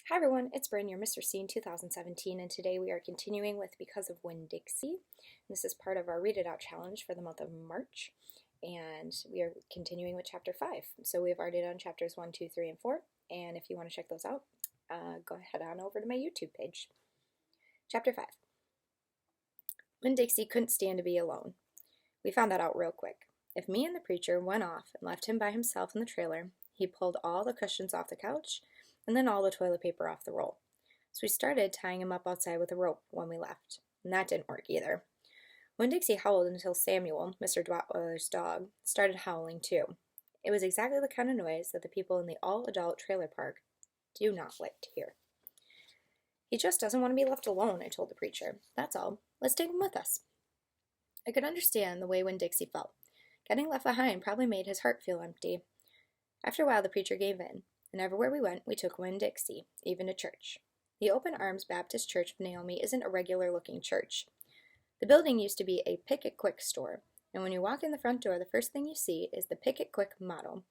Hi everyone, it's Bryn, your Mr. Scene 2017, and today we are continuing with Because of Winn Dixie. This is part of our Read It Out challenge for the month of March, and we are continuing with Chapter 5. So we've already done Chapters 1, 2, 3, and 4, and if you want to check those out, go ahead on over to my YouTube page. Chapter 5. Winn Dixie couldn't stand to be alone. We found that out real quick. If me and the preacher went off and left him by himself in the trailer, he pulled all the cushions off the couch, and then all the toilet paper off the roll. So we started tying him up outside with a rope when we left, and that didn't work either. Winn Dixie howled until Samuel, Mr. Dwatwiller's dog, started howling too. It was exactly the kind of noise that the people in the all-adult trailer park do not like to hear. He just doesn't want to be left alone, I told the preacher. That's all. Let's take him with us. I could understand the way Winn Dixie felt. Getting left behind probably made his heart feel empty. After a while, the preacher gave in, and everywhere we went, we took Winn Dixie, even to church. The Open Arms Baptist Church of Naomi isn't a regular-looking church. The building used to be a Pick It Quick store, and when you walk in the front door, the first thing you see is the Pick It Quick motto.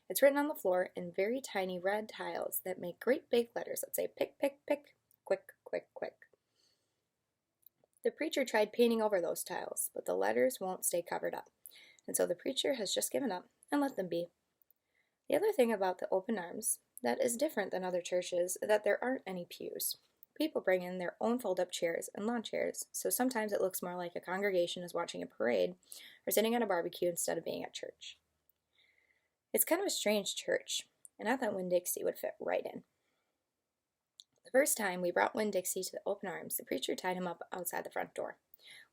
It's written on the floor in very tiny red tiles that make great big letters that say pick, pick, pick, quick, quick, quick. The preacher tried painting over those tiles, but the letters won't stay covered up, and so the preacher has just given up and let them be. The other thing about the Open Arms that is different than other churches is that there aren't any pews. People bring in their own fold-up chairs and lawn chairs, so sometimes it looks more like a congregation is watching a parade or sitting at a barbecue instead of being at church. It's kind of a strange church, and I thought Winn Dixie would fit right in. The first time we brought Winn Dixie to the Open Arms, the preacher tied him up outside the front door.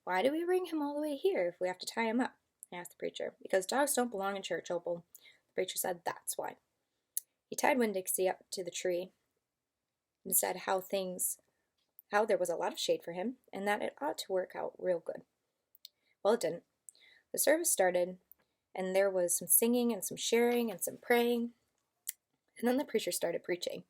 "Why do we bring him all the way here if we have to tie him up?" I asked the preacher. "Because dogs don't belong in church, Opal." The preacher said that's why. He tied Winn Dixie up to the tree and said how there was a lot of shade for him and that it ought to work out real good. Well, it didn't. The service started, and there was some singing and some sharing and some praying, and then the preacher started preaching.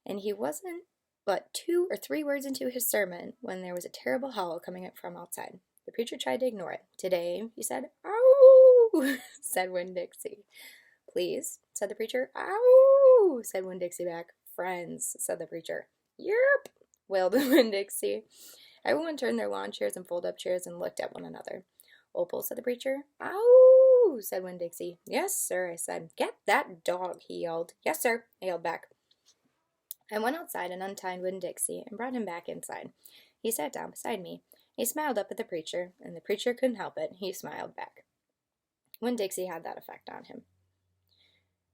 And he wasn't but 2 or 3 words into his sermon when there was a terrible howl coming up from outside. The preacher tried to ignore it. "Today," he said. "Ow!" said Winn Dixie. "Please," said the preacher. "Ow!" said Winn Dixie back. "Friends," said the preacher. "Yerp!" wailed Winn Dixie. Everyone turned their lawn chairs and fold-up chairs and looked at one another. "Opal," said the preacher. "Ow!" said Winn Dixie. "Yes, sir," I said. "Get that dog," he yelled. "Yes, sir," I yelled back. I went outside and untied Winn Dixie and brought him back inside. He sat down beside me. He smiled up at the preacher, and the preacher couldn't help it. He smiled back. Winn Dixie had that effect on him.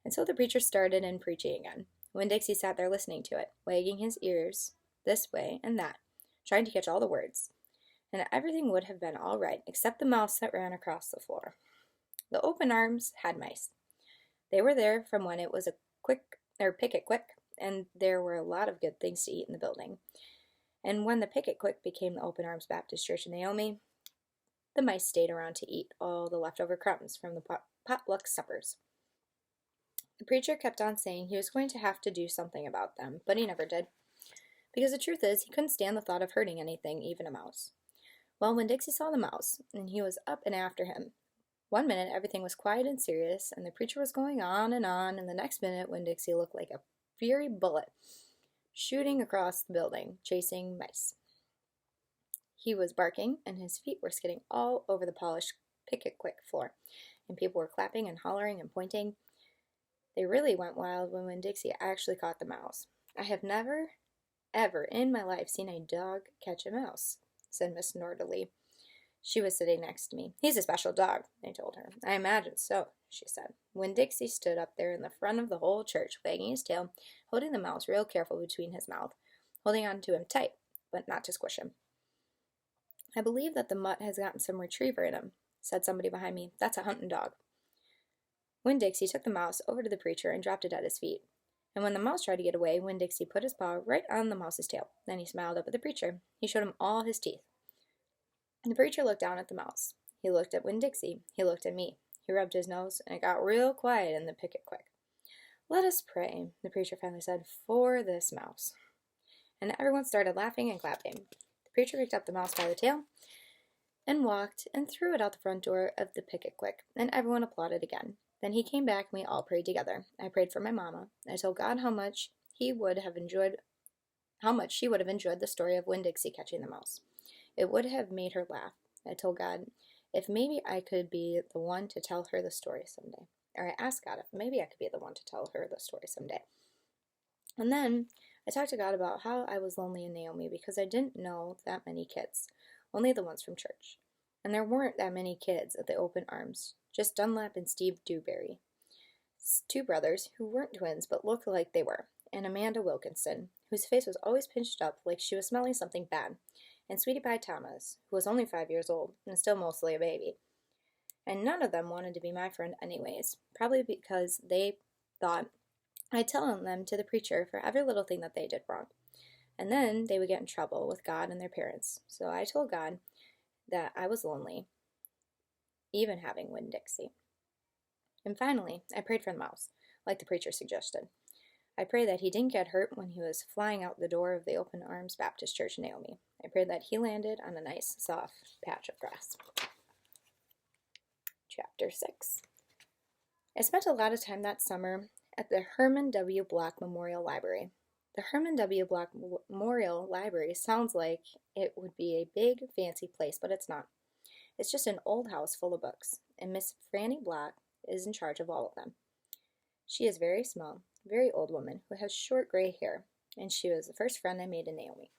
And so the preacher started in preaching again. Winn Dixie sat there listening to it, wagging his ears this way and that, trying to catch all the words. And everything would have been all right, except the mouse that ran across the floor. The Open Arms had mice. They were there from when it was a Pick It Quick, and there were a lot of good things to eat in the building. And when the Pick It Quick became the Open Arms Baptist Church in Naomi, the mice stayed around to eat all the leftover crumbs from the potluck suppers. The preacher kept on saying he was going to have to do something about them, but he never did. Because the truth is, he couldn't stand the thought of hurting anything, even a mouse. Well, when Dixie saw the mouse, and he was up and after him. One minute, everything was quiet and serious, and the preacher was going on, and the next minute, Winn Dixie looked like a fiery bullet shooting across the building, chasing mice. He was barking, and his feet were skidding all over the polished Pick It Quick floor, and people were clapping and hollering and pointing. They really went wild when Winn Dixie actually caught the mouse. "I have never, ever in my life seen a dog catch a mouse," said Miss Norderly. She was sitting next to me. "He's a special dog," I told her. "I imagine so," she said. Winn Dixie stood up there in the front of the whole church, wagging his tail, holding the mouse real careful between his mouth, holding on to him tight, but not to squish him. "I believe that the mutt has gotten some retriever in him," said somebody behind me. "That's a hunting dog." Winn Dixie took the mouse over to the preacher and dropped it at his feet. And when the mouse tried to get away, Winn Dixie put his paw right on the mouse's tail. Then he smiled up at the preacher. He showed him all his teeth. And the preacher looked down at the mouse. He looked at Winn Dixie. He looked at me. He rubbed his nose, and it got real quiet in the Pick It Quick. "Let us pray," the preacher finally said, "for this mouse." And everyone started laughing and clapping. The preacher picked up the mouse by the tail and walked and threw it out the front door of the Pick It Quick, and everyone applauded again. Then he came back and we all prayed together. I prayed for my mama. I told God how much how much she would have enjoyed the story of Winn Dixie catching the mouse. It would have made her laugh. I told God if maybe I could be the one to tell her the story someday. Or I asked God if maybe I could be the one to tell her the story someday. And then I talked to God about how I was lonely in Naomi because I didn't know that many kids, only the ones from church. And there weren't that many kids at the open arms, just Dunlap and Steve Dewberry, two brothers who weren't twins but looked like they were, and Amanda Wilkinson, whose face was always pinched up like she was smelling something bad, and Sweetie Pie Thomas, who was only 5 years old and still mostly a baby. And none of them wanted to be my friend anyways, probably because they thought I'd tell on them to the preacher for every little thing that they did wrong. And then they would get in trouble with God and their parents. So I told God that I was lonely, even having Winn Dixie. And finally, I prayed for the mouse, like the preacher suggested. I prayed that he didn't get hurt when he was flying out the door of the Open Arms Baptist Church in Naomi. I prayed that he landed on a nice, soft patch of grass. Chapter 6. I spent a lot of time that summer at the Herman W. Block Memorial Library. The Herman W. Block Memorial Library sounds like it would be a big, fancy place, but it's not. It's just an old house full of books, and Miss Franny Block is in charge of all of them. She is very small, very old woman who has short gray hair, and she was the first friend I made in Naomi.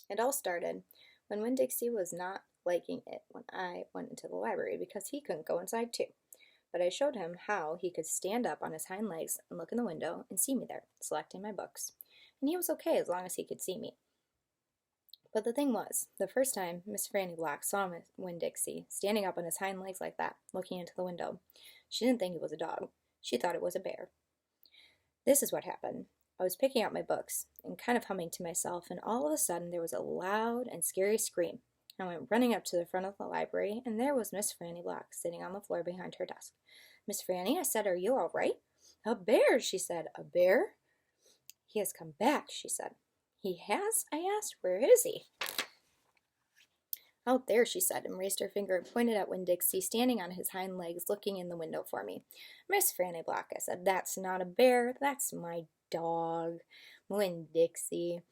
It all started when Winn Dixie was not liking it when I went into the library because he couldn't go inside too. But I showed him how he could stand up on his hind legs and look in the window and see me there, selecting my books. And he was okay as long as he could see me. But the thing was, the first time Miss Franny Block saw Winn Dixie standing up on his hind legs like that, looking into the window, she didn't think it was a dog. She thought it was a bear. This is what happened. I was picking out my books and kind of humming to myself, and all of a sudden there was a loud and scary scream. I went running up to the front of the library, and there was Miss Franny Block sitting on the floor behind her desk. Miss Franny, I said, are you all right? A bear, she said. A bear? He has come back, she said. He has? I asked. Where is he? Out there, she said, and raised her finger and pointed at Winn Dixie, standing on his hind legs, looking in the window for me. Miss Franny Block, I said, that's not a bear, that's my dog, Winn Dixie.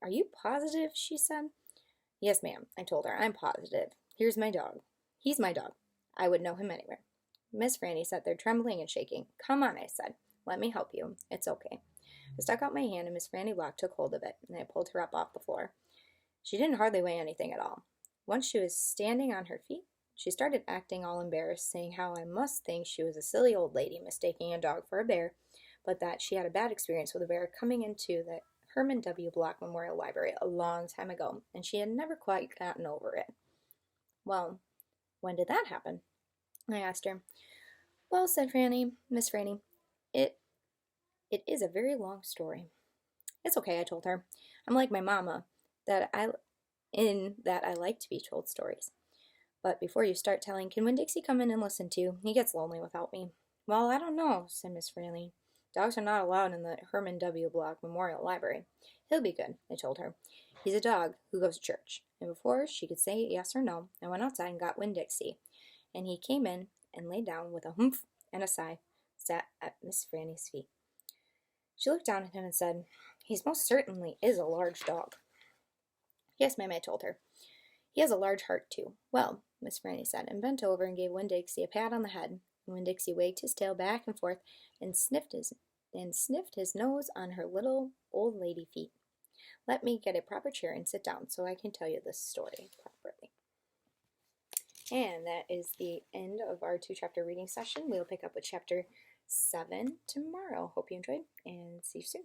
Are you positive? She said. Yes, ma'am, I told her. I'm positive. Here's my dog. He's my dog. I would know him anywhere. Miss Franny sat there trembling and shaking. Come on, I said. Let me help you. It's okay. I stuck out my hand, and Miss Franny Block took hold of it, and I pulled her up off the floor. She didn't hardly weigh anything at all. Once she was standing on her feet, she started acting all embarrassed, saying how I must think she was a silly old lady mistaking a dog for a bear, but that she had a bad experience with a bear coming into the Herman W. Block Memorial Library a long time ago, and she had never quite gotten over it. Well, when did that happen? I asked her. Well, said Miss Franny, it is a very long story. It's okay, I told her. I'm like my mama, that I like to be told stories. But before you start telling, can Winn Dixie come in and listen too? He gets lonely without me. Well, I don't know, said Miss Franny. Dogs are not allowed in the Herman W. Block Memorial Library. He'll be good, I told her. He's a dog who goes to church. And before she could say yes or no, I went outside and got Winn Dixie. And he came in and lay down with a humph and a sigh, sat at Miss Franny's feet. She looked down at him and said, he most certainly is a large dog. Yes, ma'am, I told her. He has a large heart, too. Well, Miss Franny said, and bent over and gave Winn Dixie a pat on the head. Winn Dixie wagged his tail back and forth and sniffed his nose on her little old lady feet. Let me get a proper chair and sit down so I can tell you this story properly. And that is the end of our 2-chapter reading session. We'll pick up with chapter 7 tomorrow. Hope you enjoyed, and see you soon.